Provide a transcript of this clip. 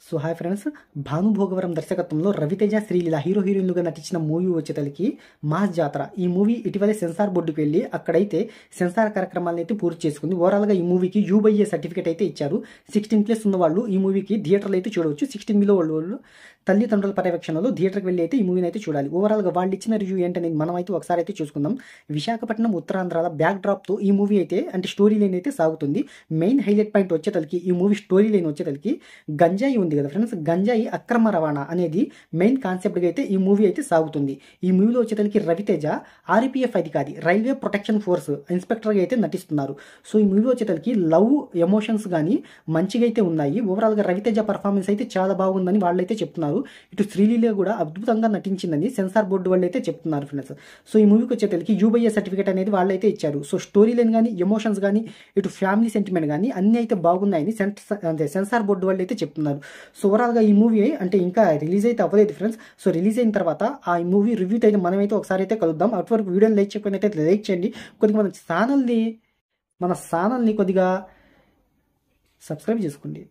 So hi friends, Bhanu భోగవరం దర్శకత్వంలో Raviteja Sreeleela hero హీరోయిన్లుగా నటించిన మూవీ వచ్చేతలకి మాస్ జాతర. ఈ మూవీ ఇటీవలే సెన్సార్ బోర్డుకి వెళ్ళి అక్కడైతే సెన్సార్ కార్యక్రమాలను అయితే పూర్తి చేసుకుంది. ఓవరాల్గా ఈ మూవీకి యూబైఏ సర్టిఫికేట్ అయితే ఇచ్చారు. 16+ ఉన్న వాళ్ళు ఈ మూవీకి థియేటర్లో అయితే చూడవచ్చు. 16 బిలో వాళ్ళు తల్లిదండ్రుల పర్యవేక్షణలో థియేటర్కి వెళ్ళి అయితే ఈ మూవీని అయితే చూడాలి. ఓవరాల్గా వాళ్ళు ఇచ్చిన రివ్యూ ఏంటనేది మనం అయితే ఒకసారి అయితే చూసుకుందాం. విశాఖపట్నం ఉత్తరాంధ్రాల బ్యాక్ డ్రాప్తో ఈ మూవీ అయితే అంటే స్టోరీ లైన్ అయితే సాగుతుంది. మెయిన్ హైలైట్ పాయింట్ వచ్చేతలకి ఈ మూవీ స్టోరీ లైన్ వచ్చేతలకి గంజాయి ఉంది కదా ఫ్రెండ్స్, గంజాయి అక్రమ రవాణా అనేది మెయిన్ కాన్సెప్ట్గా అయితే ఈ మూవీ అయితే సాగుతుంది. ఈ మూవీలో వచ్చేతలకి రవితేజ ఆర్పిఎఫ్ అధికారి, రైల్వే ప్రొటెక్షన్ ఫోర్స్ ఇన్స్పెక్టర్గా అయితే నటిస్తున్నారు. సో ఈ మూవీ వచ్చేతలకి లవ్ ఎమోషన్స్ కానీ మంచిగా అయితే ఉన్నాయి. ఓవరాల్గా రవితేజ పర్ఫార్మెన్స్ అయితే చాలా బాగుందని వాళ్ళైతే చెప్తున్నారు. ఇటు శ్రీలీల కూడా అద్భుతంగా నటించిందని సెన్సార్ బోర్డు వాళ్ళు అయితే చెప్తున్నారు ఫ్రెండ్స్. సో ఈ మూవీకి వచ్చేతలకి యూబైఏ సర్టిఫికేట్ అనేది వాళ్ళైతే ఇచ్చారు. సో స్టోరీ లైన్ కానీ ఎమోషన్స్ కానీ ఇటు ఫ్యామిలీ సెంటిమెంట్ కానీ అన్ని అయితే బాగున్నాయని సెన్సార్ బోర్డు వాళ్ళు అయితే చెప్తున్నారు. సో ఓవరాల్గా ఈ మూవీ అంటే ఇంకా రిలీజ్ అయితే అవ్వలేదు ఫ్రెండ్స్. సో రిలీజ్ అయిన తర్వాత ఆ మూవీ రివ్యూ అయితే మనమైతే ఒకసారి అయితే కలుద్దాం. అటువరకు వీడియోని లైక్ చేయకపోయినట్టయితే లైక్ చేయండి. కొద్దిగా మన ఛానల్ని కొద్దిగా సబ్స్క్రైబ్ చేసుకోండి.